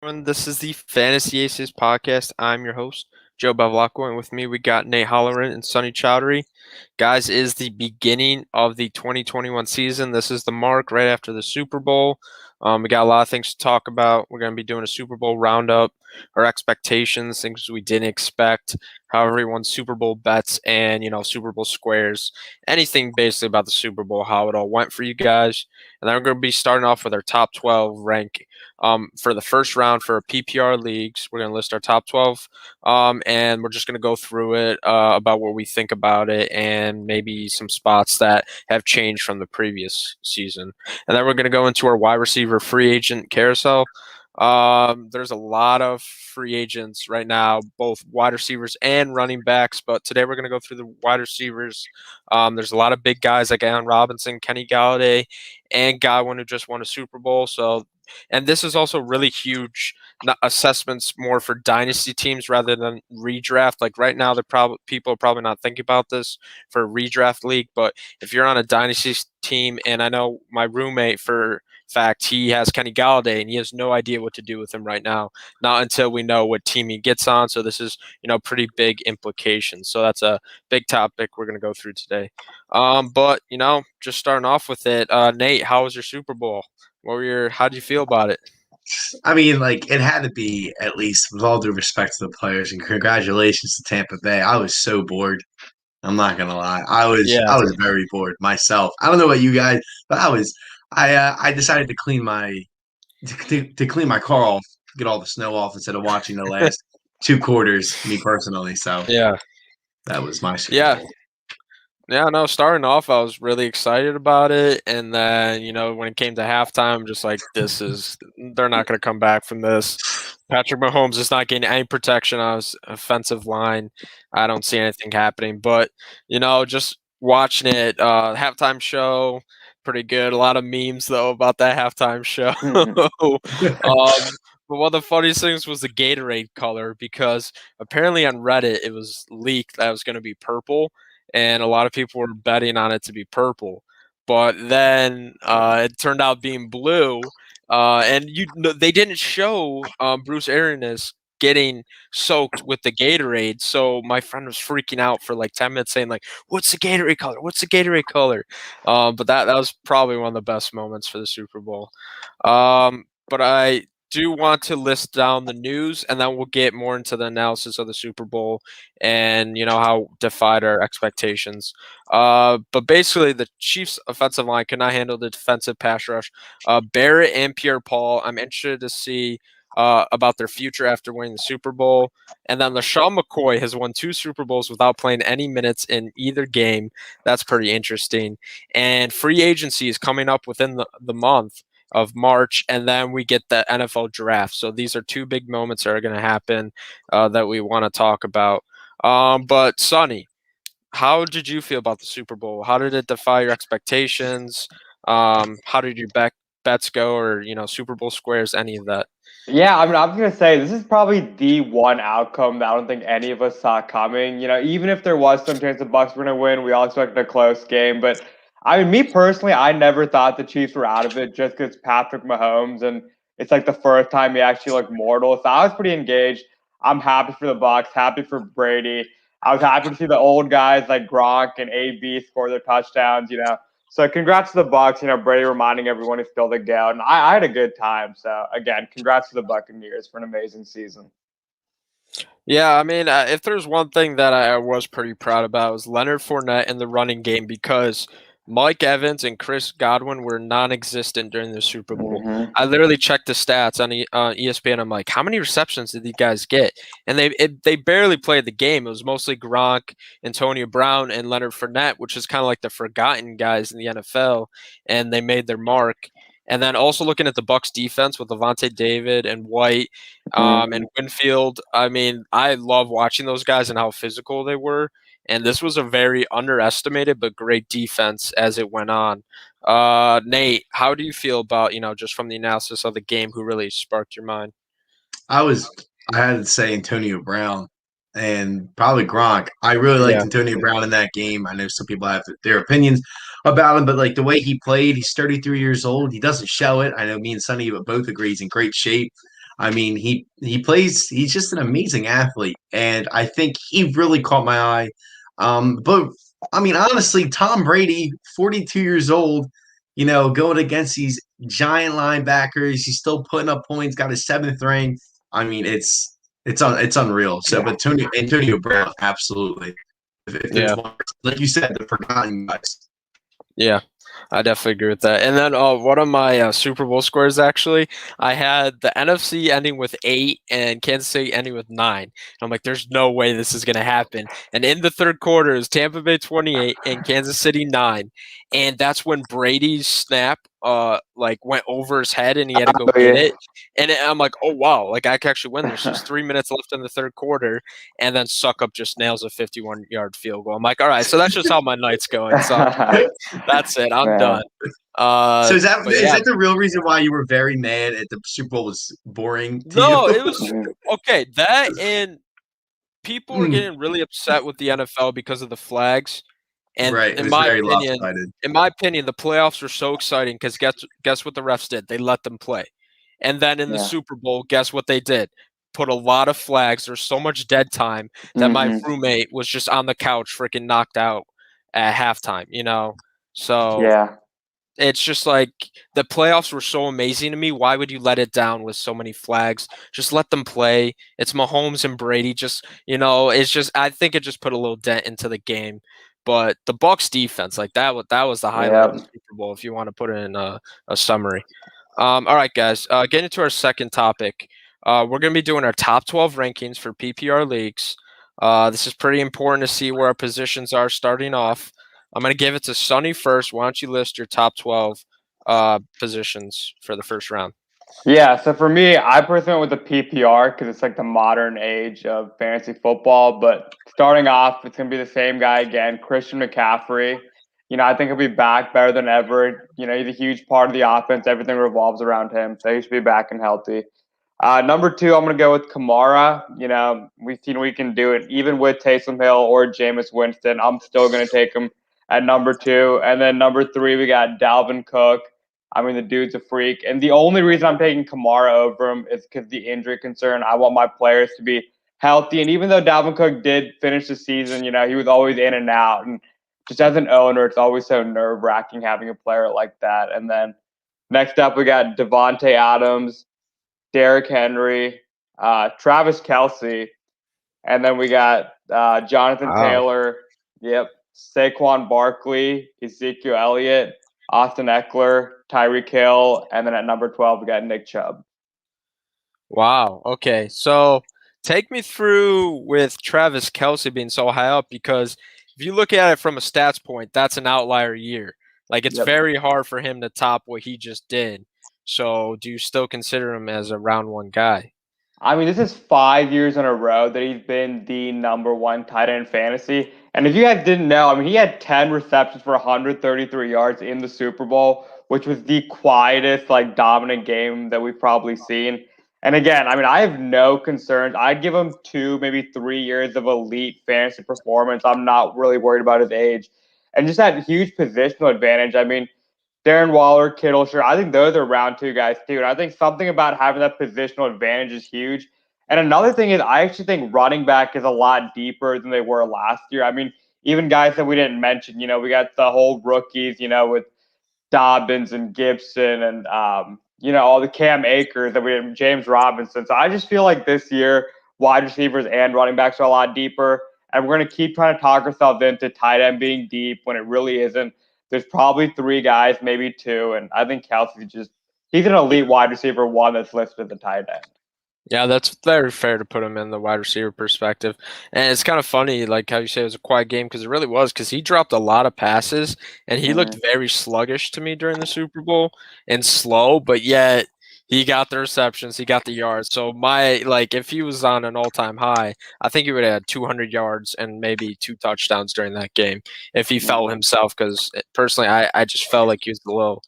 everyone. This is the Fantasy Aces podcast. I'm your host, Joe Bavlacqua, and with me we got Nate Holleran and Sonny Chowdhury. Guys, it is the beginning of the 2021 season. This is the mark right after the Super Bowl. We got a lot of things to talk about. We're going to be doing a Super Bowl roundup, our expectations, things we didn't expect, how everyone's Super Bowl bets, and Super Bowl squares, anything basically about the Super Bowl, how it all went for you guys. And then we're going to be starting off with our top 12 rank for the first round for PPR leagues. We're going to list our top 12, and we're just going to go through it about what we think about it and maybe some spots that have changed from the previous season. And then we're going to go into our wide receiver free agent carousel. There's a lot of free agents right now, both wide receivers and running backs. But today we're going to go through the wide receivers. There's a lot of big guys like Allen Robinson, Kenny Galladay, and Godwin who just won a Super Bowl. And this is also really huge assessments more for dynasty teams rather than redraft. Like right now, people are probably not thinking about this for a redraft league. But if you're on a dynasty team, and I know my roommate for fact he has Kenny Galladay and he has no idea what to do with him right now, not until we know what team he gets on. So this is pretty big implications. So that's a big topic we're going to go through today. But just starting off with it, Nate, how was your Super Bowl? How do you feel about it? I mean, like it had to be at least with all due respect to the players and congratulations to Tampa Bay. I was so bored. I'm not gonna lie. I was Yeah. I was very bored myself. I don't know about you guys, but I decided to clean to clean my car off, get all the snow off instead of watching the last two quarters, me personally. So Yeah. that was my Super Yeah. Bowl. Yeah, no, starting off, I was really excited about it. And then, when it came to halftime, I'm just like, they're not going to come back from this. Patrick Mahomes is not getting any protection on his offensive line. I don't see anything happening. But, just watching it, halftime show, pretty good. A lot of memes, though, about that halftime show. But one of the funniest things was the Gatorade color because apparently on Reddit it was leaked that it was going to be purple and a lot of people were betting on it to be purple. But then it turned out being blue, and they didn't show Bruce Arians getting soaked with the Gatorade. So my friend was freaking out for like 10 minutes, saying like, "What's the Gatorade color? What's the Gatorade color?" But that was probably one of the best moments for the Super Bowl. But I do want to list down the news, and then we'll get more into the analysis of the Super Bowl and how defied our expectations. But basically, the Chiefs' offensive line could not handle the defensive pass rush. Barrett and Pierre-Paul, I'm interested to see about their future after winning the Super Bowl. And then LaShawn McCoy has won 2 Super Bowls without playing any minutes in either game. That's pretty interesting. And free agency is coming up within the month of March, and then we get the NFL draft. So these are two big moments that are going to happen that we want to talk about. But Sonny, how did you feel about the Super Bowl? How did it defy your expectations? How did your bets go, or Super Bowl squares, any of that? Yeah, I mean, I'm gonna say this is probably the one outcome that I don't think any of us saw coming. Even if there was some chance the Bucks were gonna win, we all expected a close game. But I mean, me personally, I never thought the Chiefs were out of it just because Patrick Mahomes, and it's like the first time he actually looked mortal. So I was pretty engaged. I'm happy for the Bucks, happy for Brady. I was happy to see the old guys like Gronk and AB score their touchdowns. So congrats to the Bucks. Brady reminding everyone he's still the goat, and I had a good time. So again, congrats to the Buccaneers for an amazing season. Yeah, I mean, if there's one thing that I was pretty proud about was Leonard Fournette in the running game because Mike Evans and Chris Godwin were non-existent during the Super Bowl. Mm-hmm. I literally checked the stats on ESPN. I'm like, how many receptions did these guys get? And they barely played the game. It was mostly Gronk, Antonio Brown, and Leonard Fournette, which is kind of like the forgotten guys in the NFL, and they made their mark. And then also looking at the Bucks defense with Levante David and White and Winfield. I mean, I love watching those guys and how physical they were. And this was a very underestimated but great defense as it went on. Nate, how do you feel about, just from the analysis of the game, who really sparked your mind? I was I had to say Antonio Brown and probably Gronk. I really liked Yeah. Antonio Brown in that game. I know some people have their opinions about him, but like the way he played, he's 33 years old. He doesn't show it. I know me and Sonny both agree he's in great shape. I mean, he plays. He's just an amazing athlete, and I think he really caught my eye. But I mean, honestly, Tom Brady, 42 years old, going against these giant linebackers, he's still putting up points. Got his seventh ring. I mean, it's unreal. So, but Antonio Brown, absolutely. If there's Yeah. one, like you said, the forgotten guys. Yeah, I definitely agree with that. And then one of my Super Bowl scores, actually, I had the NFC ending with 8 and Kansas City ending with 9. And I'm like, there's no way this is going to happen. And in the third quarter, it was Tampa Bay 28 and Kansas City 9. And that's when Brady's snap went over his head and he had to go Oh, get yeah. it. And I'm like, oh, wow, like I can actually win. There's just 3 minutes left in the third quarter. And then Suck Up just nails a 51-yard field goal. I'm like, all right, so that's just how my night's going. So I'm like, that's it. I'm Man. done. So is that But is yeah, that the real reason why you were very mad at the Super Bowl was boring to you? no, it was Mhm. okay. That and people were Mm, getting really upset with the NFL because of the flags. And right, it was very lopsided. the playoffs were so exciting because guess what the refs did? They let them play. And then in the Yeah. Super Bowl, guess what they did? Put a lot of flags. There's so much dead time that my Mhm. roommate was just on the couch, freaking knocked out at halftime. So Yeah. it's just like the playoffs were so amazing to me. Why would you let it down with so many flags? Just let them play. It's Mahomes and Brady. It's just I think it just put a little dent into the game. But the Bucks defense, like that was the highlight of the Yep. Super Bowl. If you want to put it in a summary. All right, guys. Getting into our second topic, we're going to be doing our top 12 rankings for PPR leagues. This is pretty important to see where our positions are starting off. I'm going to give it to Sonny first. Why don't you list your top 12 positions for the first round? Yeah, so for me, I personally went with the PPR because it's like the modern age of fantasy football. But starting off, it's going to be the same guy again, Christian McCaffrey. I think he'll be back better than ever. He's a huge part of the offense. Everything revolves around him, so he should be back and healthy. Number two, I'm going to go with Kamara. We've seen we can do it even with Taysom Hill or Jameis Winston. I'm still going to take him at number two. And then number three, we got Dalvin Cook. I mean, the dude's a freak. And the only reason I'm taking Kamara over him is because the injury concern. I want my players to be healthy. And even though Dalvin Cook did finish the season, he was always in and out. And just as an owner, it's always so nerve wracking having a player like that. And then next up, we got Devontae Adams, Derrick Henry, Travis Kelsey, and then we got Jonathan Wow. Taylor. Yep, Saquon Barkley, Ezekiel Elliott, Austin Eckler, Tyreek Hill, and then at number 12 we got Nick Chubb. Wow. Okay. So take me through with Travis Kelsey being so high up because if you look at it from a stats point, that's an outlier year. Like it's Yep. very hard for him to top what he just did. So do you still consider him as a round one guy? I mean, this is 5 years in a row that he's been the number one tight end in fantasy. And if you guys didn't know, I mean, he had 10 receptions for 133 yards in the Super Bowl, which was the quietest, like, dominant game that we've probably seen. And again, I mean, I have no concerns. I'd give him 2, maybe 3 years of elite fantasy performance. I'm not really worried about his age. And just that huge positional advantage. I mean, Darren Waller, Kittle, sure. I think those are round two guys too. And I think something about having that positional advantage is huge. And another thing is, I actually think running back is a lot deeper than they were last year. I mean, even guys that we didn't mention, we got the whole rookies, with Dobbins and Gibson and all the Cam Akers that we had, James Robinson. So I just feel like this year wide receivers and running backs are a lot deeper, and we're going to keep trying to talk ourselves into tight end being deep when it really isn't. There's probably three guys, maybe two, and I think Kelsey he's an elite wide receiver one that's listed at the tight end. Yeah, that's very fair to put him in the wide receiver perspective. And it's kind of funny, like how you say it was a quiet game, because it really was, because he dropped a lot of passes and he looked Mm-hmm. very sluggish to me during the Super Bowl and slow, but yet he got the receptions, he got the yards. So if he was on an all-time high, I think he would have had 200 yards and maybe 2 touchdowns during that game if he felt himself, because personally, I just felt like he was a little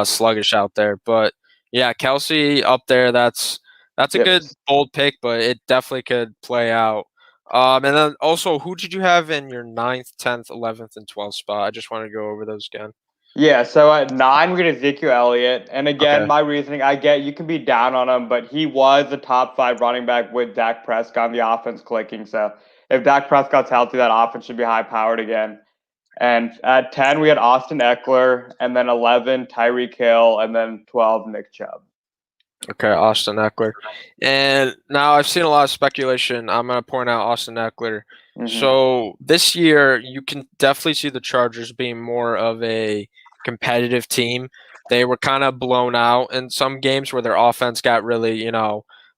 sluggish out there. But yeah, Kelsey up there, that's a Yep. good bold pick, but it definitely could play out. And then also, who did you have in your 9th, 10th, 11th, and 12th spot? I just want to go over those again. Yeah, so at 9, we get Ezekiel Elliott. And again, Okay. my reasoning, I get you can be down on him, but he was the top 5 running back with Dak Prescott on the offense clicking. So if Dak Prescott's healthy, that offense should be high powered again. And at 10, we had Austin Eckler, and then 11, Tyreek Hill, and then 12, Nick Chubb. Okay, Austin Eckler. And now I've seen a lot of speculation. I'm going to point out Austin Eckler. Mm-hmm. So this year, you can definitely see the Chargers being more of a competitive team. They were kind of blown out in some games where their offense got really,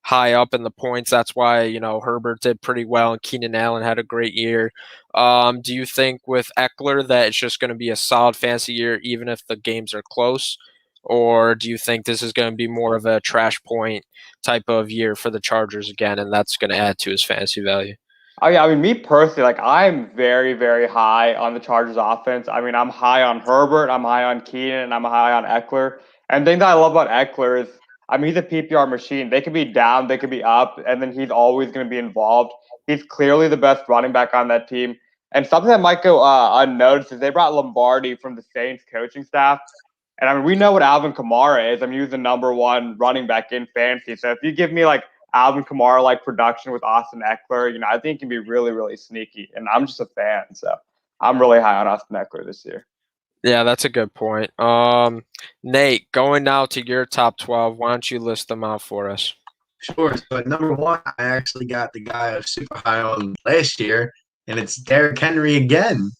high up in the points. That's why, Herbert did pretty well and Keenan Allen had a great year. Do you think with Eckler that it's just going to be a solid fantasy year, even if the games are close? Or do you think this is going to be more of a trash point type of year for the Chargers again, and that's going to add to his fantasy value? Oh yeah, I mean, me personally, like I'm very, very high on the Chargers offense. I mean, I'm high on Herbert, I'm high on Keenan, and I'm high on Eckler. And the thing that I love about Eckler is, I mean, he's a PPR machine. They could be down, they could be up, and then he's always going to be involved. He's clearly the best running back on that team. And something that might go unnoticed is they brought Lombardi from the Saints coaching staff. And I mean, we know what Alvin Kamara is. I mean, he was the #1 running back in fantasy. So if you give me like Alvin Kamara like production with Austin Eckler, I think it can be really, really sneaky. And I'm just a fan, so I'm really high on Austin Eckler this year. Yeah, that's a good point. Nate, going now to your top 12, why don't you list them out for us? Sure. So at number 1, I actually got the guy I was super high on last year, and it's Derrick Henry again.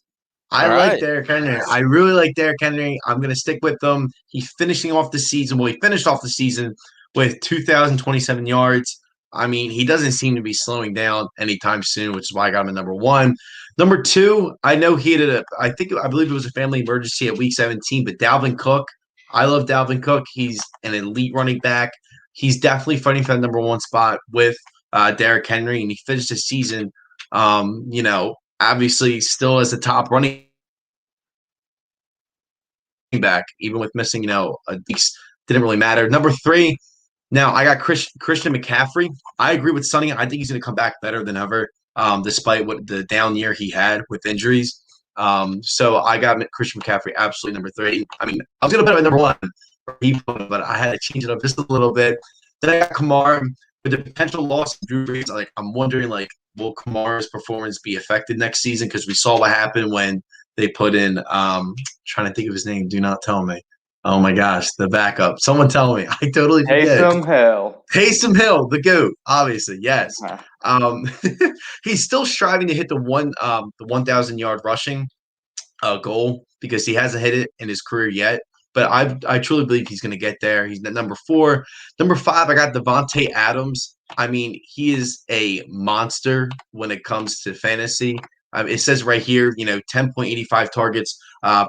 I All like right. Derrick Henry. I really like Derrick Henry. I'm going to stick with them. He's finishing off the season. Well, he finished off the season with 2,027 yards. I mean, he doesn't seem to be slowing down anytime soon, which is why I got him at number 1. Number 2, I know he had I believe it was a family emergency at week 17, but Dalvin Cook. I love Dalvin Cook. He's an elite running back. He's definitely fighting for that number 1 spot with Derrick Henry, and he finished the season, obviously still as the top running back, even with missing, a weeks, didn't really matter. Number 3, now I got Christian McCaffrey. I agree with Sonny. I think he's going to come back better than ever, despite what the down year he had with injuries. So I got Christian McCaffrey absolutely number 3. I mean, I was going to put him at number 1, but I had to change it up just a little bit. Then I got Kamara with the potential loss of Drew Brees. Like I'm wondering, will Kamara's performance be affected next season? Because we saw what happened when they put in trying to think of his name. Do not tell me. Oh my gosh, the backup. Someone tell me. I totally forget. Taysom Hill. Taysom Hill, the GOAT, obviously, yes. Uh, Um, he's still striving to hit the 1,000-yard rushing goal because he hasn't hit it in his career yet. But I truly believe he's going to get there. He's at number 4. Number 5, I got Devontae Adams. I mean, he is a monster when it comes to fantasy. It says right here, 10.85 targets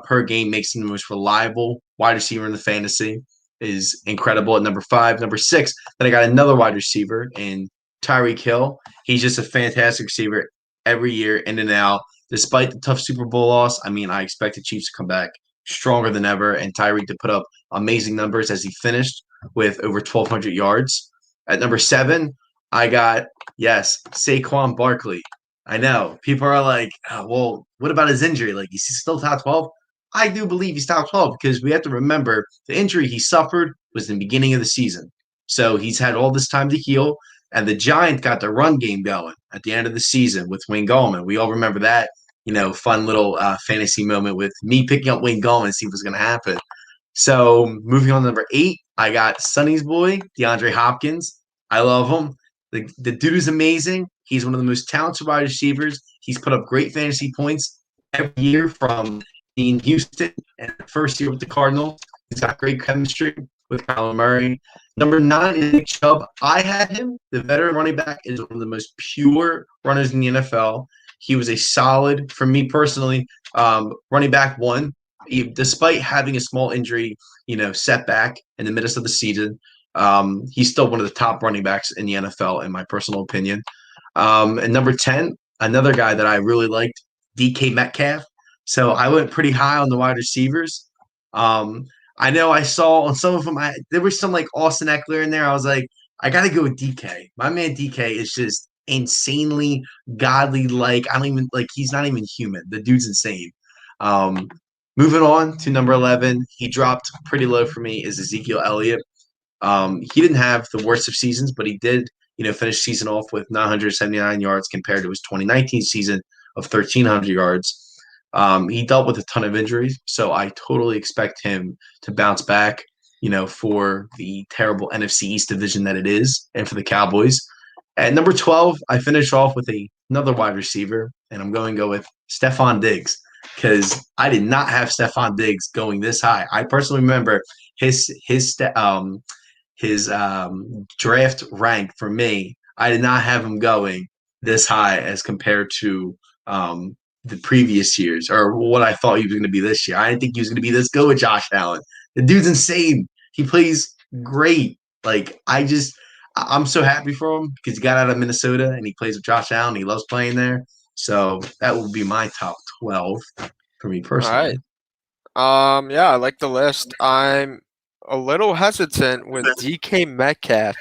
per game makes him the most reliable wide receiver in the fantasy. Is incredible at number 5. Number 6, then I got another wide receiver in Tyreek Hill. He's just a fantastic receiver every year, in and out. Despite the tough Super Bowl loss, I mean, I expect the Chiefs to come back stronger than ever and Tyreek to put up amazing numbers as he finished with over 1,200 yards. At number 7, I got, yes, Saquon Barkley. I know. People are like, oh, well, what about his injury? Like, is he still top 12? I do believe he's top 12 because we have to remember the injury he suffered was in the beginning of the season. So he's had all this time to heal. And the Giants got the run game going at the end of the season with Wayne Gallman. We all remember that, fun little fantasy moment with me picking up Wayne Gallman and see what's going to happen. So moving on to number 8, I got Sonny's boy, DeAndre Hopkins. I love him. The dude is amazing. He's one of the most talented wide receivers. He's put up great fantasy points every year from being Houston and the first year with the Cardinals. He's got great chemistry with Kyler Murray. Number 9 is Nick Chubb. I had him. The veteran running back is one of the most pure runners in the NFL. He was a solid, for me personally, running back 1. Despite having a small injury, setback in the midst of the season, he's still one of the top running backs in the NFL, in my personal opinion. And number 10, another guy that I really liked, DK Metcalf. So I went pretty high on the wide receivers. I know I saw on some of them, there was some like Austin Eckler in there. I was like, I got to go with DK. My man DK is just insanely godly. Like, I don't even, like, he's not even human. The dude's insane. Moving on to number 11, he dropped pretty low for me, is Ezekiel Elliott. He didn't have the worst of seasons, but he did, finish season off with 979 yards compared to his 2019 season of 1,300 yards. He dealt with a ton of injuries, so I totally expect him to bounce back, for the terrible NFC East division that it is, and for the Cowboys. At number 12, I finish off with another wide receiver, and I'm going to go with Stephon Diggs because I did not have Stephon Diggs going this high. I personally remember his draft rank for me. I did not have him going this high as compared to the previous years or what I thought he was going to be this year. I didn't think he was going to be this good with Josh Allen. The dude's insane. He plays great. I'm so happy for him because he got out of Minnesota and he plays with Josh Allen. He loves playing there. So that will be my top 12 for me All right. personally. Yeah, I like the list. I'm a little hesitant with DK Metcalf,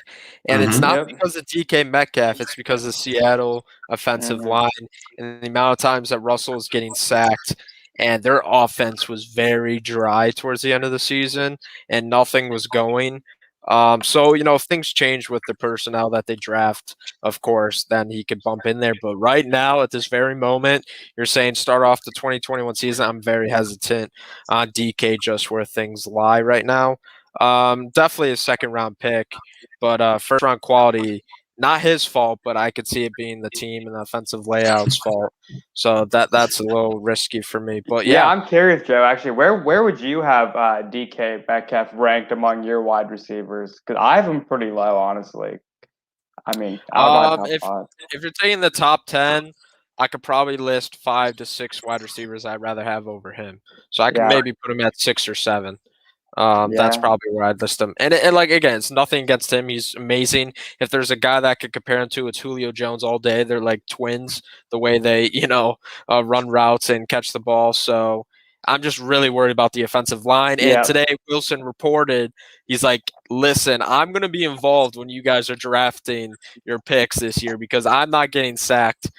and it's Mm-hmm. not Yep. because of DK Metcalf, it's because of Seattle offensive line and the amount of times that Russell is getting sacked, and their offense was very dry towards the end of the season, and nothing was going. So if things change with the personnel that they draft, of course, then he could bump in there. But right now, at this very moment, you're saying start off the 2021 season. I'm very hesitant on DK just where things lie right now. Definitely a second round pick, but first round quality, not his fault, but I could see it being the team and the offensive layout's fault. So that's a little risky for me. But Yeah, yeah, I'm curious, Joe. Actually, where would you have DK Metcalf ranked among your wide receivers? Because I have him pretty low, honestly. I mean, I don't know, um, top if five. if you're taking the top 10, I could probably list 5 to 6 wide receivers I'd rather have over him. So I could Yeah, maybe put him at 6 or 7. That's yeah, probably where I'd list him. And like again, it's nothing against him. He's amazing. If there's a guy that could compare him to, it's Julio Jones all day. They're like twins, the way they run routes and catch the ball. So I'm just really worried about the offensive line. And yeah. today Wilson reported he's like, "Listen, I'm going to be involved when you guys are drafting your picks this year because I'm not getting sacked."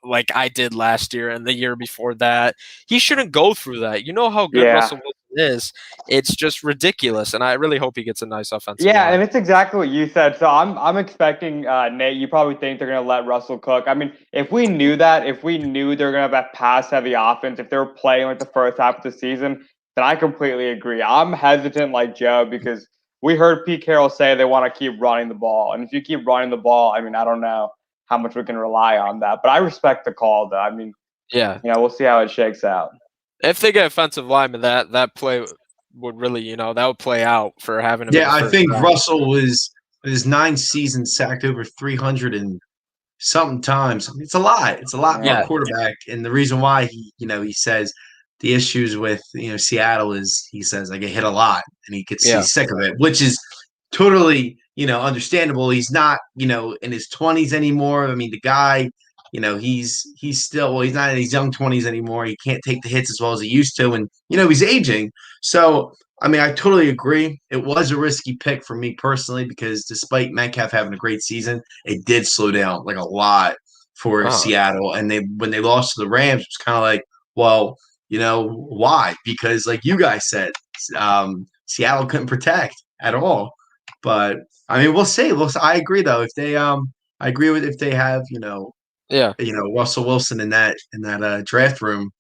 Like I did last year and the year before that. He shouldn't go through that. You know how good Yeah. Russell Wilson is. It's just ridiculous, and I really hope he gets a nice offensive Yeah, line. and it's exactly what you said. So I'm expecting Nate. You probably think they're gonna let Russell cook. I mean, if we knew that, if we knew they're gonna have that pass heavy offense, if they were playing like the first half of the season, then I completely agree. I'm hesitant like Joe because we heard Pete Carroll say they want to keep running the ball, and if you keep running the ball, I mean, I don't know how much we can rely on that, but I respect the call. Though I mean, Yeah, we'll see how it shakes out. if they get offensive lineman, that play would really, that would play out for having him in Yeah, the I first think round. Russell was his 9 seasons sacked over 300 and something times. It's a lot. It's a lot for a Yeah, Yeah, quarterback. And the reason why he says the issues with Seattle is he says I get hit a lot and he gets yeah, he's sick of it, which is totally understandable. He's not in his 20s anymore. I mean the guy. He's still he's not in his young 20s anymore. He can't take the hits as well as he used to, and he's aging. So I mean, I totally agree. It was a risky pick for me personally because despite Metcalf having a great season, it did slow down like a lot for uh-huh. Seattle. And when they lost to the Rams, it was kind of like, well, why? Because like you guys said, Seattle couldn't protect at all. But I mean, we'll see. I agree though. If they I agree with if they have Yeah. Russell Wilson in that draft room.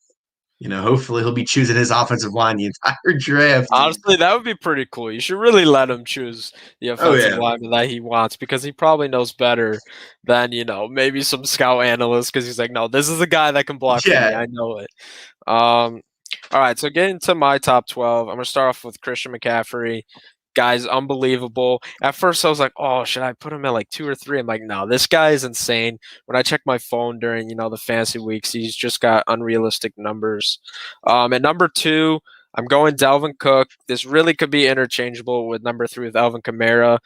Hopefully he'll be choosing his offensive line the entire draft. Honestly, that would be pretty cool. You should really let him choose the Oh offensive yeah, lineman that he wants because he probably knows better than, maybe some scout analyst because he's like, no, this is the guy that can block for me. yeah. I know it. Um, all right, so getting to my top 12, I'm going to start off with Christian McCaffrey. Guy's unbelievable. At first, I was like, oh, should I put him at like 2 or 3? I'm like, no, this guy is insane. When I check my phone during, the fantasy weeks, he's just got unrealistic numbers. At number 2, I'm going Dalvin Cook. This really could be interchangeable with number 3 with Alvin Kamara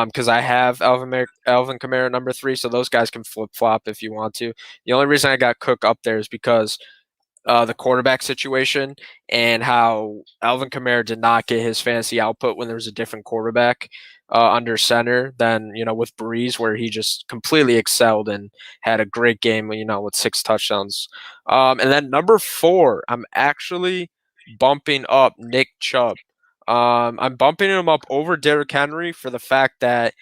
because I have Alvin Kamara number 3, so those guys can flip flop if you want to. The only reason I got Cook up there is because the quarterback situation and how Alvin Kamara did not get his fantasy output when there was a different quarterback under center than with Breeze, where he just completely excelled and had a great game, with 6 touchdowns. And then number 4, I'm actually bumping up Nick Chubb. I'm bumping him up over Derrick Henry for the fact that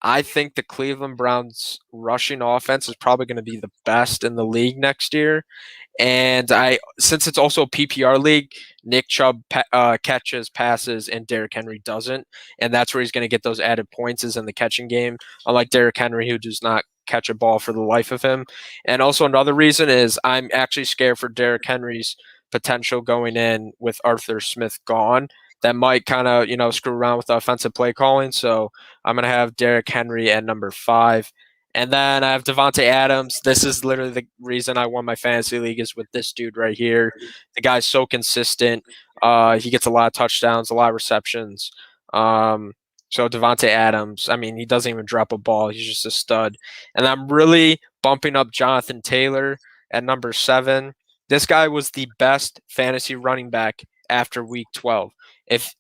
I think the Cleveland Browns rushing offense is probably going to be the best in the league next year. And since it's also a PPR league, Nick Chubb catches passes and Derrick Henry doesn't, and that's where he's going to get those added points is in the catching game. Unlike Derrick Henry, who does not catch a ball for the life of him. And also another reason is I'm actually scared for Derrick Henry's potential going in with Arthur Smith gone. That might kind of screw around with the offensive play calling. So I'm going to have Derrick Henry at number 5. And then I have Devontae Adams. This is literally the reason I won my fantasy league is with this dude right here. The guy's so consistent. He gets a lot of touchdowns, a lot of receptions. So Devontae Adams, I mean, he doesn't even drop a ball. He's just a stud. And I'm really bumping up Jonathan Taylor at number 7. This guy was the best fantasy running back after week 12. If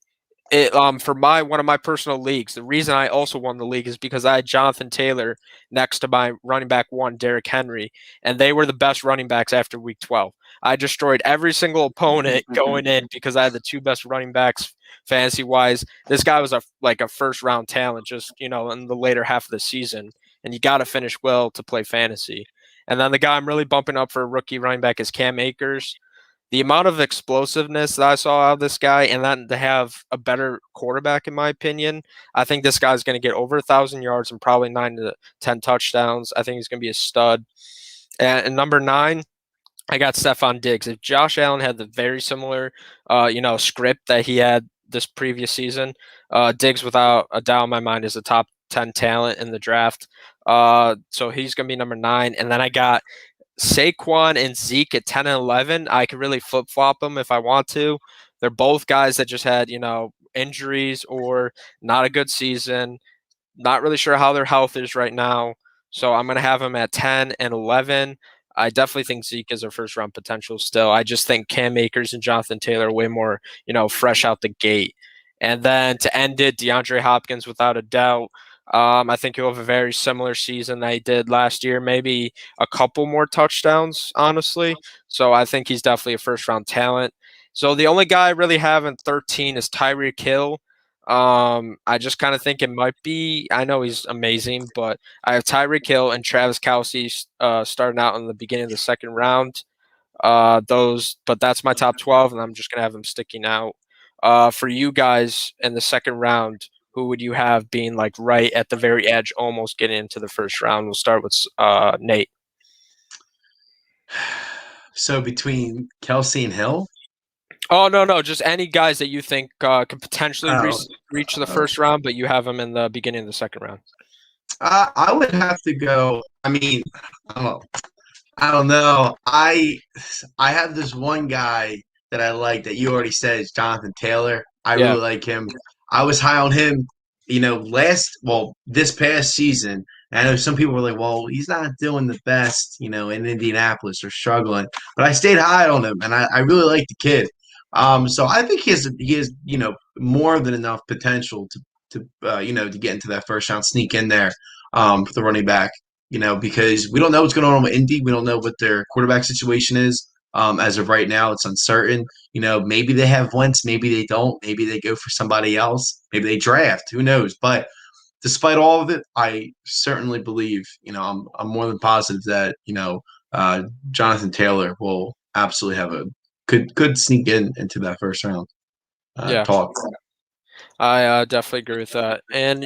for one of my personal leagues, the reason I also won the league is because I had Jonathan Taylor next to my running back 1, Derrick Henry, and they were the best running backs after week 12. I destroyed every single opponent going in because I had the 2 best running backs fantasy wise. This guy was a first round talent just, in the later half of the season, and you got to finish well to play fantasy. And then the guy I'm really bumping up for a rookie running back is Cam Akers. The amount of explosiveness that I saw out of this guy, and then to have a better quarterback, in my opinion, I think this guy's going to get over 1,000 yards and probably 9 to 10 touchdowns. I think he's going to be a stud. And number 9, I got Stephon Diggs. If Josh Allen had the very similar, script that he had this previous season, Diggs, without a doubt in my mind, is a top 10 talent in the draft. So he's going to be number 9. And then I got Saquon and Zeke at 10 and 11. I could really flip-flop them if I want to. They're both guys that just had, injuries or not a good season. Not really sure how their health is right now. So I'm going to have them at 10 and 11. I definitely think Zeke is a first-round potential still. I just think Cam Akers and Jonathan Taylor are way more, fresh out the gate. And then to end it, DeAndre Hopkins, without a doubt. I think he'll have a very similar season that he did last year, maybe a couple more touchdowns, honestly. So I think he's definitely a first-round talent. So the only guy I really have in 13 is Tyreek Hill. I just kind of think it might be. I know he's amazing, but I have Tyreek Hill and Travis Kelce starting out in the beginning of the second round. But that's my top 12, and I'm just gonna have them sticking out. For you guys in the second round, who would you have being like right at the very edge, almost getting into the first round? We'll start with Nate. So between Kelsey and Hill? Oh, no, just any guys that you think could potentially reach the first round, but you have them in the beginning of the second round. I would have to go. I mean, I don't know. I have this one guy that I like that you already said is Jonathan Taylor. I Yeah. really like him. I was high on him, this past season. And I know some people were like, well, he's not doing the best, in Indianapolis or struggling. But I stayed high on him, and I really like the kid. So I think he has more than enough potential to get into that first round, sneak in there for the running back. Because we don't know what's going on with Indy. We don't know what their quarterback situation is. As of right now, it's uncertain. Maybe they have Wentz, maybe they don't. Maybe they go for somebody else. Maybe they draft. Who knows? But despite all of it, I certainly believe, I'm more than positive that, Jonathan Taylor will absolutely have could sneak into that first round talk. I definitely agree with that. And,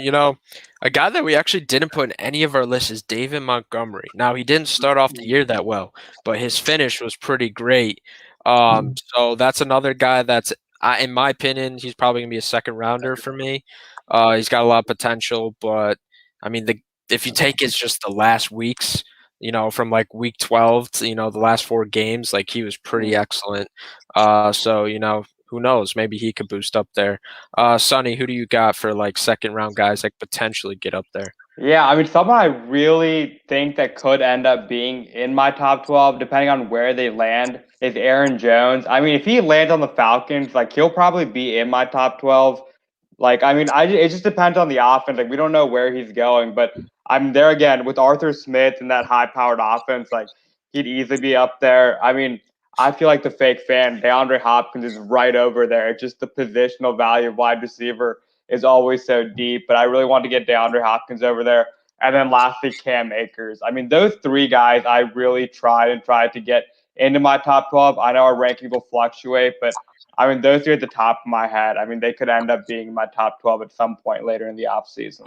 a guy that we actually didn't put in any of our lists is David Montgomery. Now, he didn't start off the year that well, but his finish was pretty great. So that's another guy that's, in my opinion, he's probably going to be a second rounder for me. He's got a lot of potential, but, I mean, if you take it's just the last weeks, from like week 12 to, the last 4 games, like he was pretty excellent. So, who knows? Maybe he could boost up there. Sonny, who do you got for like second round guys that potentially get up there? Yeah, I mean, someone I really think that could end up being in my top 12, depending on where they land, is Aaron Jones. I mean, if he lands on the Falcons, like he'll probably be in my top 12. Like, I mean, it just depends on the offense. Like, we don't know where he's going, but I'm there again with Arthur Smith and that high-powered offense. Like, he'd easily be up there. I mean, I feel like the fake fan, DeAndre Hopkins is right over there. Just the positional value of wide receiver is always so deep. But I really want to get DeAndre Hopkins over there. And then lastly, Cam Akers. I mean, those three guys I really tried to get into my top 12. I know our rankings will fluctuate, but I mean, those three at the top of my head, I mean, they could end up being my top 12 at some point later in the offseason.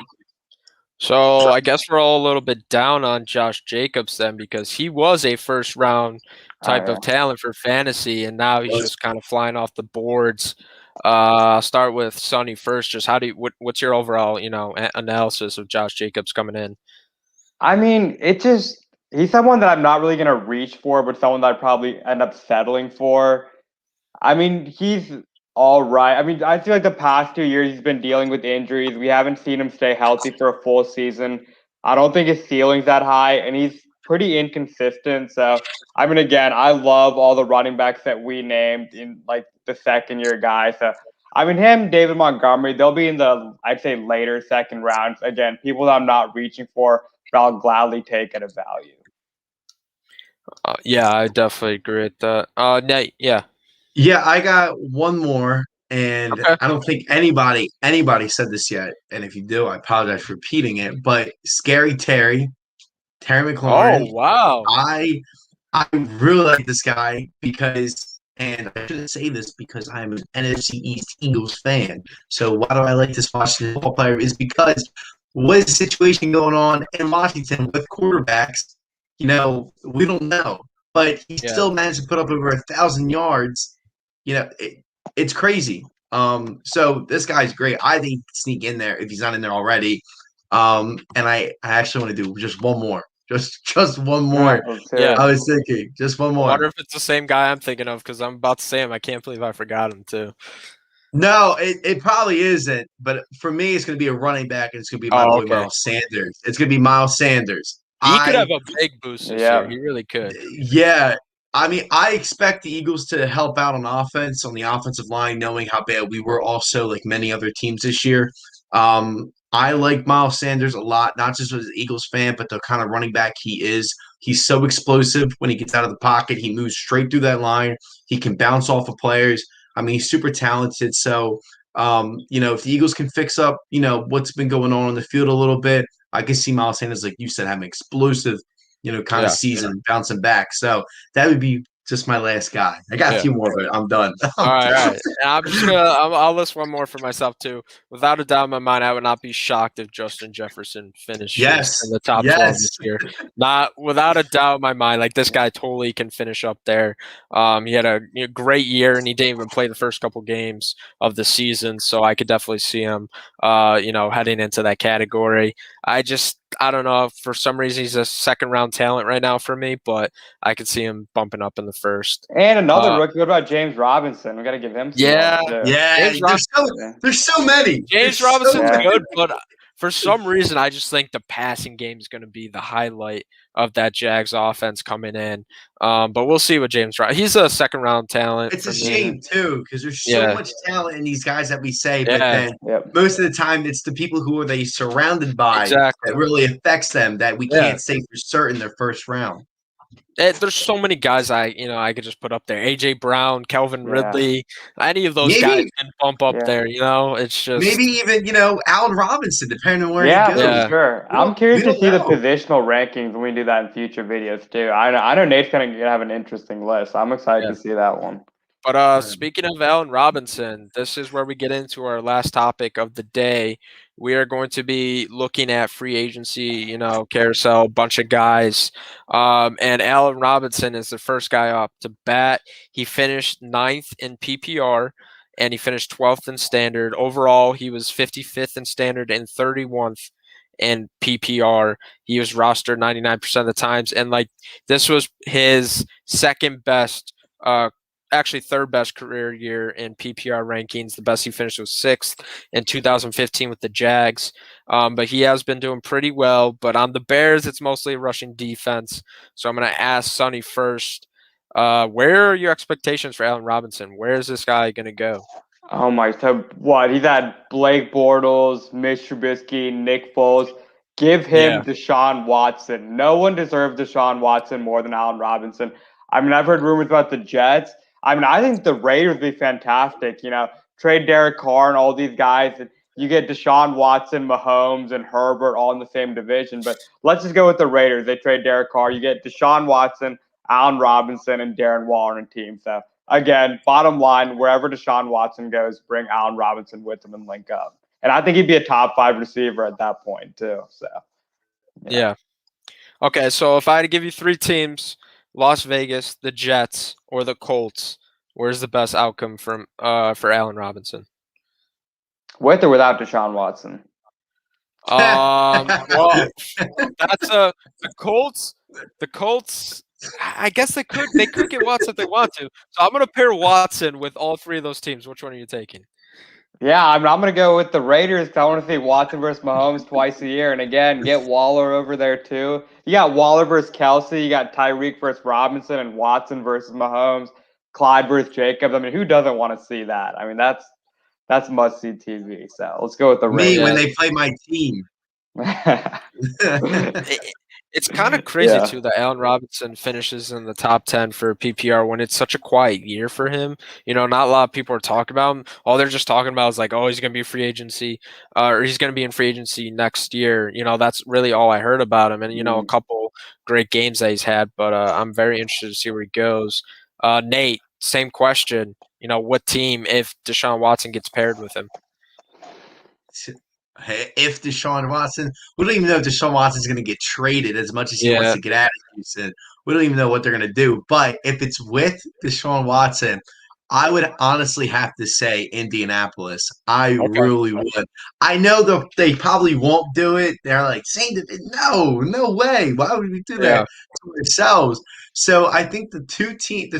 So I guess we're all a little bit down on Josh Jacobs then, because he was a first round type of talent for fantasy, and now he's just kind of flying off the boards. I'll start with Sonny first. Just what's your overall, analysis of Josh Jacobs coming in? I mean, he's someone that I'm not really gonna reach for, but someone that I'd probably end up settling for. I mean, he's all right. I mean, I feel like the past 2 years he's been dealing with injuries. We haven't seen him stay healthy for a full season. I don't think his ceiling's that high, and he's pretty inconsistent. So, I mean, again, I love all the running backs that we named in like the second year guys. So, I mean, him, David Montgomery, they'll be in the, I'd say, later second rounds. Again, people that I'm not reaching for, but I'll gladly take at a value. Yeah, I definitely agree with that. Nate, yeah. Yeah, I got one more, and Okay. I don't think anybody said this yet. And if you do, I apologize for repeating it. But Scary Terry McLaurin, Oh, wow. I really like this guy because, and I shouldn't say this because I'm an NFC East Eagles fan. So why do I like this Washington football player? Is because what is the situation going on in Washington with quarterbacks? We don't know, but he still managed to put up over 1,000 yards. It's crazy. So this guy's great. I think he can sneak in there if he's not in there already. And I actually want to do just one more. Just one more. Yeah. I was thinking just one more. I wonder if it's the same guy I'm thinking of, because I'm about to say him. I can't believe I forgot him too. No, it probably isn't. But for me, it's going to be a running back, and it's going to be my boy Miles Sanders. It's going to be Miles Sanders. He could have a big boost this year. He really could. Yeah. I mean, I expect the Eagles to help out on offense, on the offensive line, knowing how bad we were also, like many other teams this year. I like Miles Sanders a lot, not just as an Eagles fan, but the kind of running back he is. He's so explosive when he gets out of the pocket. He moves straight through that line. He can bounce off of players. I mean, he's super talented. So, if the Eagles can fix up, what's been going on the field a little bit, I can see Miles Sanders, like you said, having explosive, kind of season, bouncing back. So that would be just my last guy. I got a few more, but I'm done. All right. And I'm just I'll list one more for myself too. Without a doubt in my mind, I would not be shocked if Justin Jefferson finishes in the top 12 this year. Not without a doubt in my mind. Like, this guy totally can finish up there. He had a great year, and he didn't even play the first couple games of the season, so I could definitely see him, heading into that category. I don't know. For some reason, he's a second round talent right now for me, but I could see him bumping up in the first. And another rookie. What about James Robinson? We got to give him some love too. Yeah. There's so many. James Robinson's good, but for some reason, I just think the passing game is going to be the highlight of that Jags offense coming in. But we'll see what James Robinson. He's a second round talent. It's a shame too, because there's so much talent in these guys that we say, but then most of the time it's the people who are they surrounded by that really affects them, that we can't say for certain they're first round. There's so many guys I could just put up there. AJ Brown, Calvin Ridley, any of those guys can bump up there. It's just maybe even Allen Robinson, depending on where he goes. Yeah, for sure. I'm curious to see the positional rankings when we do that in future videos too. I know Nate's gonna have an interesting list. I'm excited to see that one. But speaking of Allen Robinson, this is where we get into our last topic of the day. We are going to be looking at free agency, carousel, bunch of guys. And Allen Robinson is the first guy up to bat. He finished 9th in PPR, and he finished 12th in standard. Overall, he was 55th in standard and 31st in PPR. He was rostered 99% of the times. And this was his second best, actually third best career year in PPR rankings. The best he finished was 6th in 2015 with the Jags. But he has been doing pretty well. But on the Bears, it's mostly a rushing defense. So I'm going to ask Sonny first. Where are your expectations for Allen Robinson? Where is this guy going to go? Oh my! So what? He's had Blake Bortles, Mitch Trubisky, Nick Foles. Give him Deshaun Watson. No one deserves Deshaun Watson more than Allen Robinson. I mean, I've heard rumors about the Jets. I mean, I think the Raiders would be fantastic. Trade Derek Carr and all these guys. And you get Deshaun Watson, Mahomes, and Herbert all in the same division. But let's just go with the Raiders. They trade Derek Carr. You get Deshaun Watson, Allen Robinson, and Darren Waller on a team. So again, bottom line, wherever Deshaun Watson goes, bring Allen Robinson with him and link up. And I think he'd be a top 5 receiver at that point too. So Yeah. Okay, so if I had to give you 3 teams, Las Vegas, the Jets, or the Colts, where's the best outcome for Allen Robinson? With or without Deshaun Watson? Well, that's the Colts. The Colts. I guess they could get Watson if they want to. So I'm gonna pair Watson with all 3 of those teams. Which one are you taking? Yeah, I'm going to go with the Raiders because I want to see Watson versus Mahomes twice a year. And again, get Waller over there too. You got Waller versus Kelsey. You got Tyreek versus Robinson and Watson versus Mahomes. Clyde versus Jacobs. I mean, who doesn't want to see that? I mean, that's must-see TV. So let's go with the Me Raiders. when they play my team. It's kind of crazy Yeah. too that Allen Robinson finishes in the top 10 for PPR when it's such a quiet year for him. Not a lot of people are talking about him. All they're just talking about is like, oh, he's going to be free agency, or he's going to be in free agency next year. That's really all I heard about him, and a couple great games that he's had. But I'm very interested to see where he goes. Nate, same question. What team if Deshaun Watson gets paired with him? If Deshaun Watson, we don't even know if Deshaun Watson's going to get traded as much as he wants to get out of Houston. We don't even know what they're going to do. But if it's with Deshaun Watson, I would honestly have to say Indianapolis. I really would. I know they probably won't do it. They're like, no way. Why would we do that to ourselves? So I think the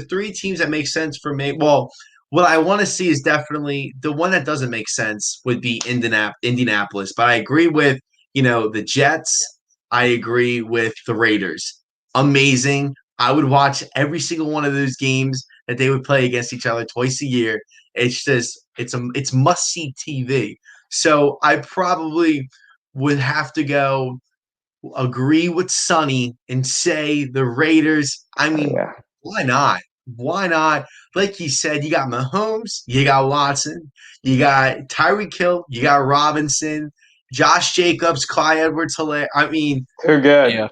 3 teams that make sense for me, well, what I want to see is definitely the one that doesn't make sense would be Indianapolis. But I agree with, the Jets. I agree with the Raiders. Amazing. I would watch every single one of those games that they would play against each other twice a year. It's just it's must-see TV. So I probably would have to go agree with Sonny and say the Raiders. I mean, why not? Why not? Like you said, you got Mahomes, you got Watson, you got Tyreek Hill, you got Robinson, Josh Jacobs, Clyde Edwards-Helaire. I mean, too good. Yeah.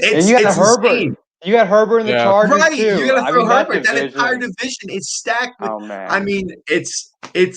And you got Herbert. insane. You got Herbert in the Chargers Right, too. you got to throw Herbert. That division. entire division is stacked with. Oh man. I mean, it's going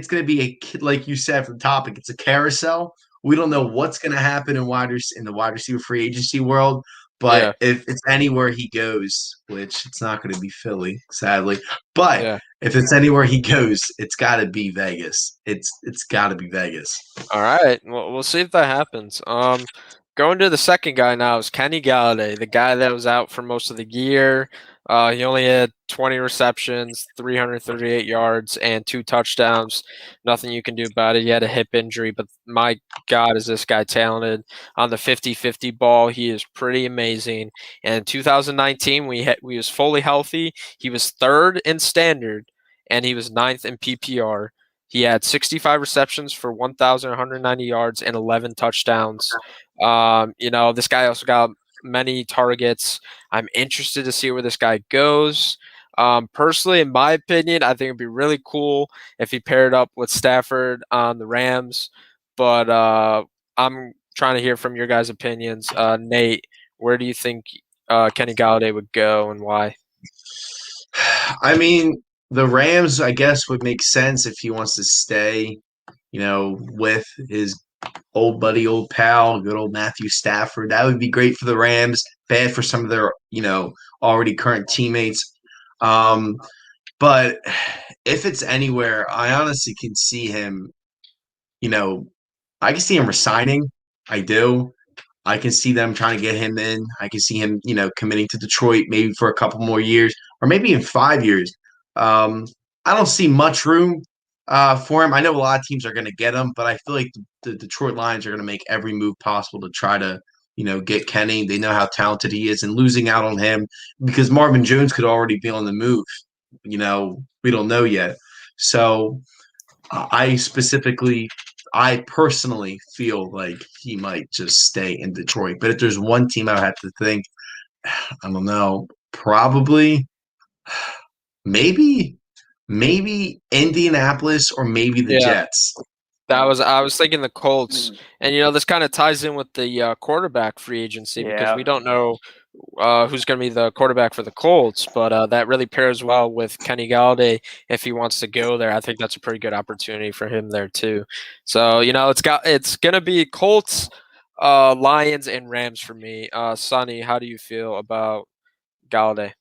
to be like you said from the topic. It's a carousel. We don't know what's going to happen in the wide receiver free agency world. But if it's anywhere he goes, which it's not going to be Philly, sadly. But if it's anywhere he goes, it's got to be Vegas. It's got to be Vegas. All right. Well, we'll see if that happens. Going to the second guy now is Kenny Galladay, the guy that was out for most of the year. He only had 20 receptions, 338 yards, and 2 touchdowns. Nothing you can do about it. He had a hip injury, but my God, is this guy talented. On the 50-50 ball, he is pretty amazing. And in 2019, we was fully healthy. He was 3rd in standard, and he was 9th in PPR. He had 65 receptions for 1,190 yards and 11 touchdowns. This guy also got many targets. I'm interested to see where this guy goes. Personally, in my opinion, I think it'd be really cool if he paired up with Stafford on the Rams. But I'm trying to hear from your guys' opinions. Nate, where do you think Kenny Galladay would go and why? I mean, the Rams, I guess, would make sense if he wants to stay, with his old buddy, old pal, good old Matthew Stafford. That would be great for the Rams, bad for some of their, already current teammates. But if it's anywhere, I honestly can see him, I can see him resigning. I do. I can see them trying to get him in. I can see him, committing to Detroit maybe for a couple more years or maybe in 5 years. I don't see much room for him. I know a lot of teams are going to get him, but I feel like the Detroit Lions are going to make every move possible to try to, get Kenny. They know how talented he is, and losing out on him because Marvin Jones could already be on the move. We don't know yet. So I personally feel like he might just stay in Detroit. But if there's one team I would have to think, I don't know, probably maybe Indianapolis or maybe the Yeah. Jets. I was thinking the Colts, Mm. and this kind of ties in with the quarterback free agency because we Yeah. don't know who's going to be the quarterback for the Colts, but that really pairs well with Kenny Galladay if he wants to go there. I think that's a pretty good opportunity for him there too. So it's going to be Colts, Lions, and Rams for me. Sonny, how do you feel about Galladay?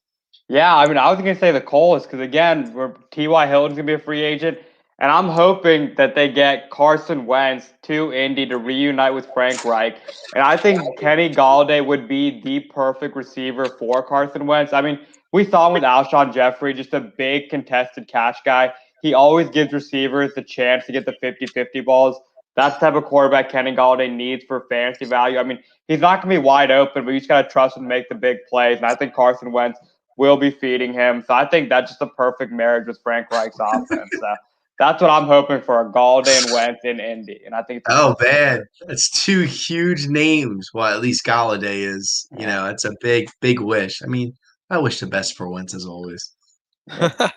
Yeah, I mean, I was gonna say the Colts because again, T.Y. Hilton's gonna be a free agent, and I'm hoping that they get Carson Wentz to Indy to reunite with Frank Reich. And I think Kenny Galladay would be the perfect receiver for Carson Wentz. I mean, we saw him with Alshon Jeffrey, just a big contested catch guy. He always gives receivers the chance to get the 50-50 balls. That's the type of quarterback Kenny Galladay needs for fantasy value. I mean, he's not going to be wide open, but you just got to trust him to make the big plays. And I think Carson Wentz will be feeding him. So I think that's just a perfect marriage with Frank Reich's offense. So that's what I'm hoping for, a Galladay and Wentz in Indy. And I think it's a Oh perfect man, fit. that's two huge names. Well, at least Galladay is. Yeah. It's a big wish. I mean, I wish the best for Wentz as always. Yep.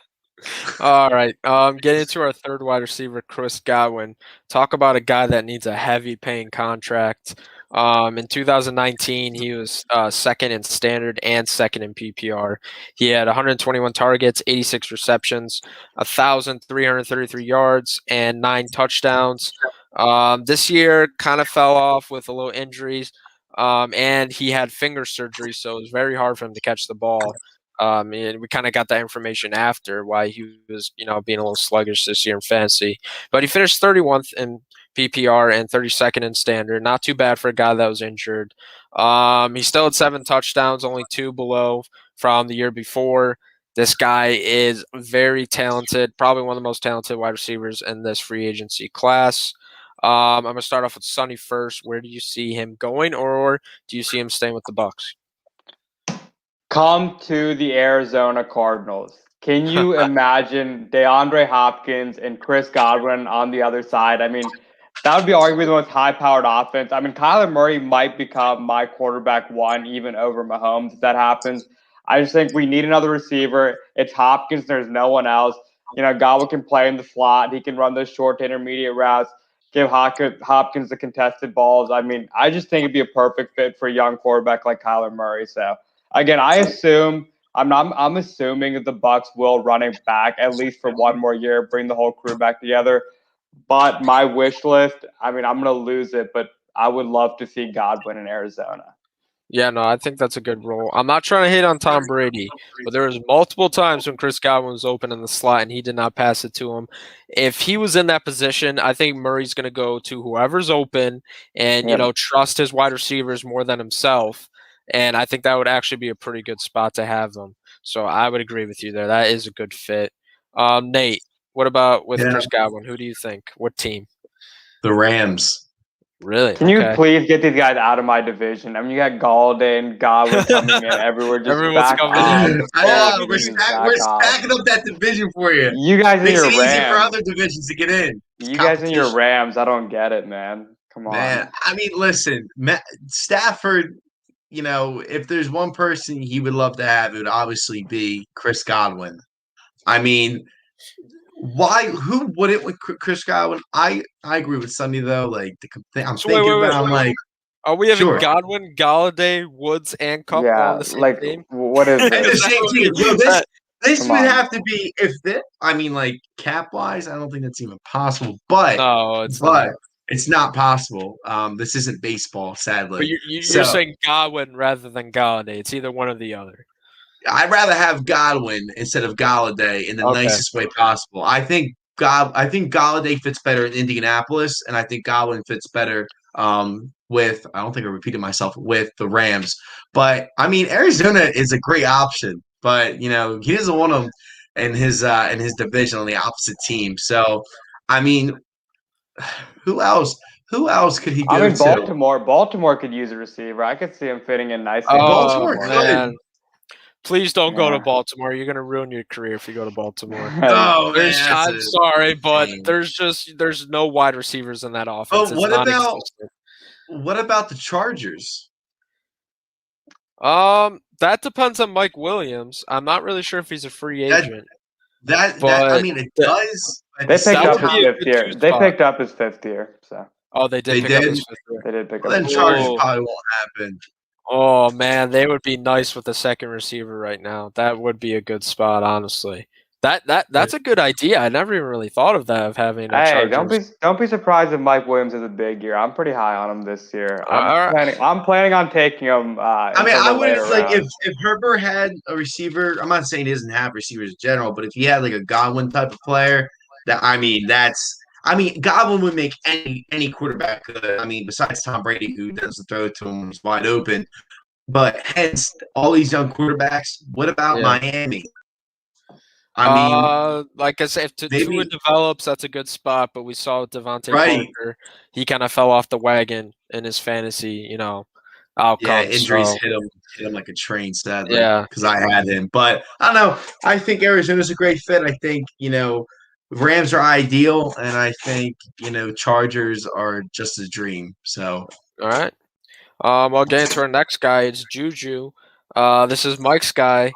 All right. Getting to our third wide receiver, Chris Godwin. Talk about a guy that needs a heavy paying contract. In 2019, he was second in standard and second in PPR. He had 121 targets, 86 receptions, 1,333 yards, and 9 touchdowns. This year kind of fell off with a little injuries, and he had finger surgery, so it was very hard for him to catch the ball. And we kind of got that information after why he was, being a little sluggish this year in fantasy. But he finished 31st in PPR and 32nd in standard. Not too bad for a guy that was injured. He still had 7 touchdowns, only 2 below from the year before. This guy is very talented, probably one of the most talented wide receivers in this free agency class. I'm gonna start off with Sonny first. Where do you see him going, or do you see him staying with the Bucks? Come to the Arizona Cardinals. Can you imagine DeAndre Hopkins and Chris Godwin on the other side? I mean, that would be arguably the most high-powered offense. I mean, Kyler Murray might become my quarterback one, even over Mahomes, if that happens. I just think we need another receiver. It's Hopkins. There's no one else. Godwin can play in the slot. He can run those short to intermediate routes. Give Hopkins the contested balls. I mean, I just think it'd be a perfect fit for a young quarterback like Kyler Murray. So again, I'm assuming that the Bucks will run it back at least for one more year, bring the whole crew back together. But my wish list, I mean, I'm gonna lose it, but I would love to see Godwin in Arizona. Yeah, no, I think that's a good role. I'm not trying to hate on Tom Brady, but there was multiple times when Chris Godwin was open in the slot and he did not pass it to him. If he was in that position, I think Murray's going to go to whoever's open and, Yep. trust his wide receivers more than himself. And I think that would actually be a pretty good spot to have them. So I would agree with you there. That is a good fit. Nate, what about with Yeah, Chris Godwin? Who do you think? What team? the Rams. Really? Can you Okay. please get these guys out of my division? I mean, you got Galladay and Godwin coming in everywhere. Just Everyone's back coming off. in. I Well, I know mean, we're Back off. stacking up that division for you. You guys and Makes your it easy for Rams. other divisions to get in. It's You guys and your competition, Rams. I don't get it, man. Come on. man. I mean, listen, Stafford. If there's one person he would love to have, it would obviously be Chris Godwin. I mean, why? Who wouldn't with Chris Godwin? I agree with Sunny though. Like I'm so wait, thinking wait, about. wait. I'm like, Are we having sure. Godwin, Galladay, Woods, and Cup all on Yeah, the same like team? what is And the this? same team. Yo, this Come would on. have to be if this. I mean, like cap wise, I don't think that's even possible. But No, it's but not. it's not possible. This isn't baseball, But sadly. you're So saying Godwin rather than Galladay. It's either one or the other. I'd rather have Godwin instead of Galladay in the Okay. nicest way possible. I think Galladay fits better in Indianapolis, and I think Godwin fits better with. I don't think I repeated myself with the Rams, but I mean Arizona is a great option, but he doesn't want them in his division on the opposite team. So I mean, who else? Who else could he I go mean, to? Baltimore could use a receiver. I could see him fitting in nicely in Oh Baltimore Baltimore. could. man. Please don't go to Yeah. Baltimore. You're gonna ruin your career if you go to Baltimore. Oh man, that's I'm a sorry, but shame. there's no wide receivers in that offense. But It's non-existent. what about the Chargers? that depends on Mike Williams. I'm not really sure if he's a free That agent, I but mean, it th- does. At They the picked that same up would his be time, a fifth good year. two They spot. picked up his 5th year. So Oh, they did they pick up did. his 5th year. they did pick Well, up then his Chargers 5th year. Oh, probably won't happen. oh man, they would be nice with a second receiver right now. That would be a good spot, honestly. That's a good idea. I never even really thought of that of having a Hey, Chargers. don't be surprised if Mike Williams has a big year. I'm pretty high on him this year. All right. I'm planning on taking him I mean, until I the wouldn't later like rounds. if Herbert had a receiver. I'm not saying he doesn't have receivers in general, but if he had like a Godwin type of player, Godwin would make any quarterback good. I mean, besides Tom Brady, who doesn't throw it to him when he's wide open. But hence all these young quarterbacks. What about Yeah. Miami? I mean, Like I said, if Tua maybe develops, that's a good spot. But we saw with Devontae right. Parker, he kind of fell off the wagon in his fantasy, Yeah, outcomes. injuries So hit him like a train, sadly, yeah, because I had him. But I don't know. I think Arizona's a great fit. I think, Rams are ideal, and I think, Chargers are just a dream. So all right. I'll get into our next guy. It's Juju. This is Mike's guy.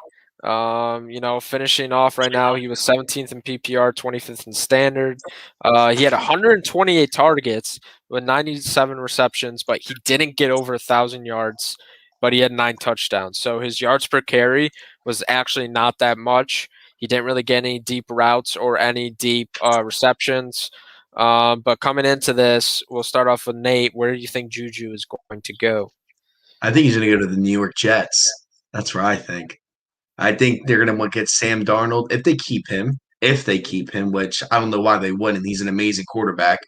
Finishing off right now, he was 17th in PPR, 25th in standard. He had 128 targets with 97 receptions, but he didn't get over 1,000 yards, but he had 9 touchdowns. So his yards per carry was actually not that much. He didn't really get any deep routes or any deep receptions. But coming into this, we'll start off with Nate. Where do you think Juju is going to go? I think he's going to go to the New York Jets. That's where I think. I think they're going to get Sam Darnold if they keep him. If they keep him, which I don't know why they wouldn't. He's an amazing quarterback.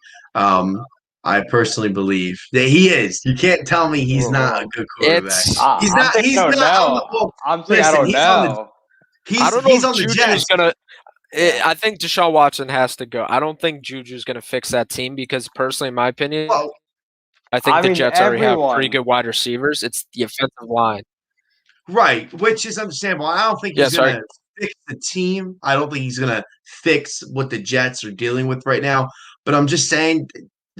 I personally believe that he is. You can't tell me he's not a good quarterback. It's He's I'm not. saying I He's don't not on the. know. Well, I'm saying I listen, don't he's on the. know. I don't know He's if on the Juju's Jets. gonna. Yeah. I think Deshaun Watson has to go. I don't think Juju's gonna fix that team because, personally, in my opinion, Well, I think I the mean, Jets already have pretty everyone. good wide receivers. It's the offensive line. right, which is understandable. I don't think Yeah, he's sorry. gonna fix the team. I don't think he's gonna fix what the Jets are dealing with right now. But I'm just saying,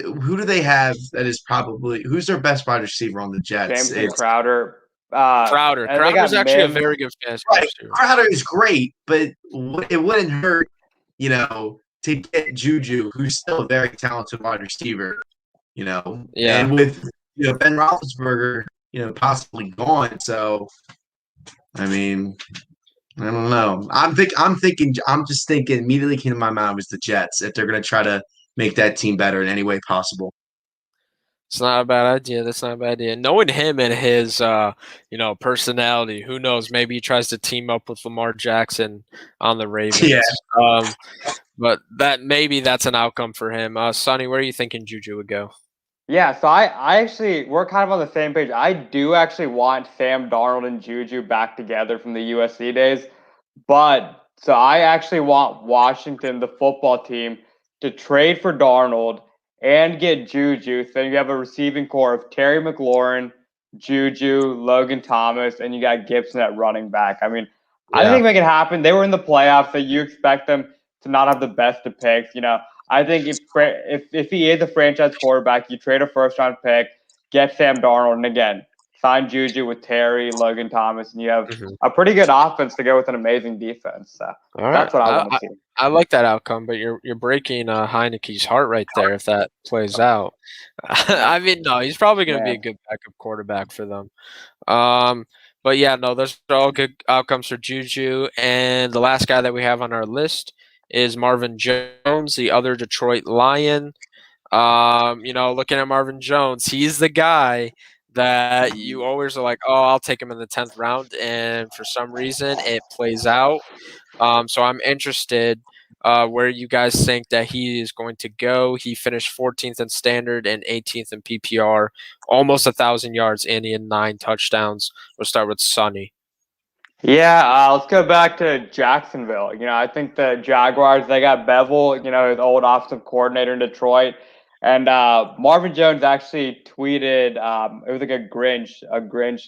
who do they have that is probably who's their best wide receiver on the Jets? Jameson It's Crowder. Crowder. And they got Crowder's actually a Mims. very good fantasy right. receiver. Crowder is great, but it wouldn't hurt, to get Juju, who's still a very talented wide receiver, Yeah. and with Ben Roethlisberger, possibly gone. So I mean, I don't know. I'm just thinking immediately came to my mind was the Jets if they're gonna try to make that team better in any way possible. It's not a bad idea. That's not a bad idea. Knowing him and his, personality, who knows? Maybe he tries to team up with Lamar Jackson on the Yeah. Ravens. But that's an outcome for him. Sonny, where are you thinking Juju would go? Yeah, so I actually we're kind of on the same page. I do actually want Sam Darnold and Juju back together from the USC days, but so I actually want Washington, the football team, to trade for Darnold and get Juju. So you have a receiving core of Terry McLaurin, Juju, Logan Thomas, and you got Gibson at running back. I mean, I Yeah. think make it happen. They were in the playoffs, so you expect them to not have the best of picks. I think if he is a franchise quarterback, you trade a first round pick, get Sam Darnold, and again sign Juju with Terry, Logan Thomas, and you have Mhm. a pretty good offense to go with an amazing defense. So All right. that's what I want to see. I like that outcome, but you're breaking Heineke's heart right there if that plays out. I mean, no, he's probably going to be a Man. good backup quarterback for them. Um, but yeah, no, those are all good outcomes for Juju. And the last guy that we have on our list is Marvin Jones, the other Detroit Lion. Looking at Marvin Jones, he's the guy that you always are like, oh, I'll take him in the 10th round, and for some reason it plays out. So I'm interested where you guys think that he is going to go. He finished 14th in standard and 18th in PPR, almost 1,000 yards, and he had 9 touchdowns. We'll start with Sonny. Yeah, let's go back to Jacksonville. I think the Jaguars, they got Bevel, his old offensive coordinator in Detroit. And Marvin Jones actually tweeted, it was like a Grinch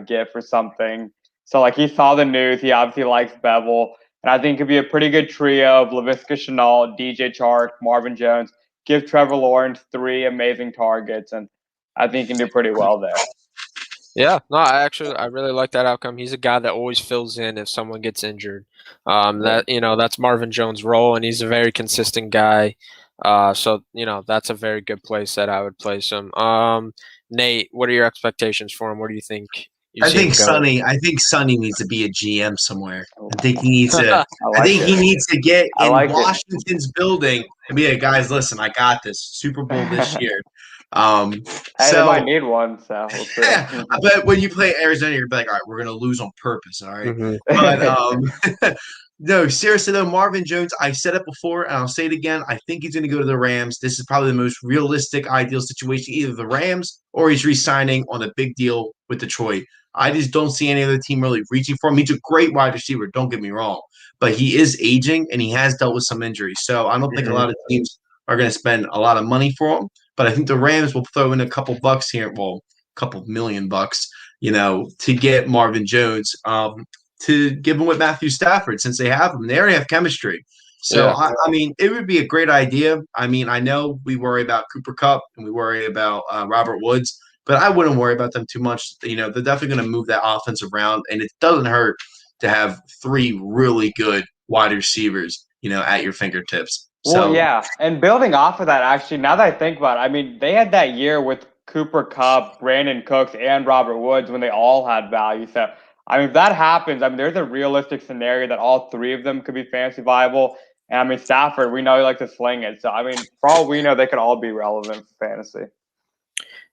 gif or something. So, like, he saw the news. He obviously likes Bevel. And I think it could be a pretty good trio of Laviska Shenault, DJ Chark, Marvin Jones. Give Trevor Lawrence 3 amazing targets. And I think he can do pretty well there. Yeah, no, I really like that outcome. He's a guy that always fills in if someone gets injured. That's Marvin Jones' role, and he's a very consistent guy. So that's a very good place that I would place him. Nate, what are your expectations for him? Where do you think you I see him think going? Sonny. I think Sonny needs to be a GM somewhere. I think he needs to. I I like think he it. needs to get I in like it. Washington's building and be like, guys, listen, I got this Super Bowl this year. Um, Hey, they might so need one, so we'll yeah, see. but when you play Arizona, you're like, all right, we're gonna lose on purpose, all right. Hmm. But no, seriously though, Marvin Jones, I said it before and I'll say it again. I think he's gonna go to the Rams. This is probably the most realistic, ideal situation, either the Rams or he's re-signing on a big deal with Detroit. I just don't see any other team really reaching for him. He's a great wide receiver, don't get me wrong, but he is aging and he has dealt with some injuries. So I don't think a Hmm. lot of teams are going to spend a lot of money for him. But I think the Rams will throw in a couple bucks here. Well, couple million bucks, to get Marvin Jones, to give him with Matthew Stafford since they have him. They already have chemistry. So, Yeah. I mean, it would be a great idea. I mean, I know we worry about Cooper Cup and we worry about Robert Woods, but I wouldn't worry about them too much. They're definitely going to move that offense around, and it doesn't hurt to have three really good wide receivers, at your fingertips. Well, So, yeah, and building off of that, actually, now that I think about it, I mean, they had that year with Cooper Kupp, Brandon Cooks, and Robert Woods when they all had value. So, I mean, if that happens, I mean, there's a realistic scenario that all three of them could be fantasy viable. And I mean, Stafford, we know he likes to sling it. So, I mean, for all we know, they could all be relevant for fantasy.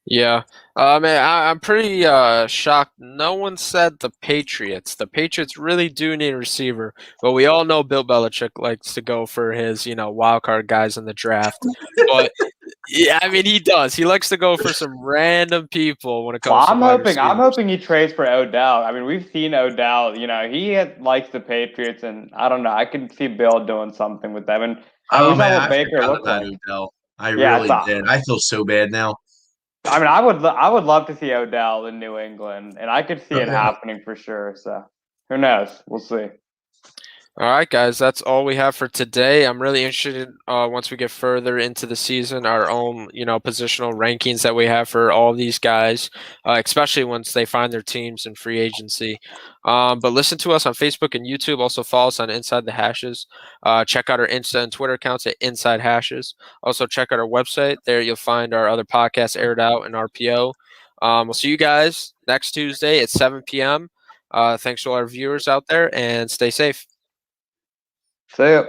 Yeah. Man, I'm pretty shocked. No one said the Patriots. The Patriots really do need a receiver, but we all know Bill Belichick likes to go for his, wild card guys in the draft. But yeah, I mean, he does. He likes to go for some random people when it Well, comes to wide I'm receivers. hoping he trades for Odell. I mean, we've seen Odell. Likes the Patriots, and I don't know. I can see Bill doing something with them, and oh we saw man, what I Baker forgot looked about like. Odell. I Yeah, really did. I feel so bad now. I mean, I would love to see Odell in New England, and I could see it happening for sure. So, who knows? We'll see. All right, guys, that's all we have for today. I'm really interested once we get further into the season, our own, positional rankings that we have for all these guys, especially once they find their teams in free agency. But listen to us on Facebook and YouTube. Also follow us on Inside the Hashes. Check out our Insta and Twitter accounts at Inside Hashes. Also check out our website. There you'll find our other podcasts aired out in RPO. We'll see you guys next Tuesday at 7 p.m. Thanks to all our viewers out there, and stay safe. See ya.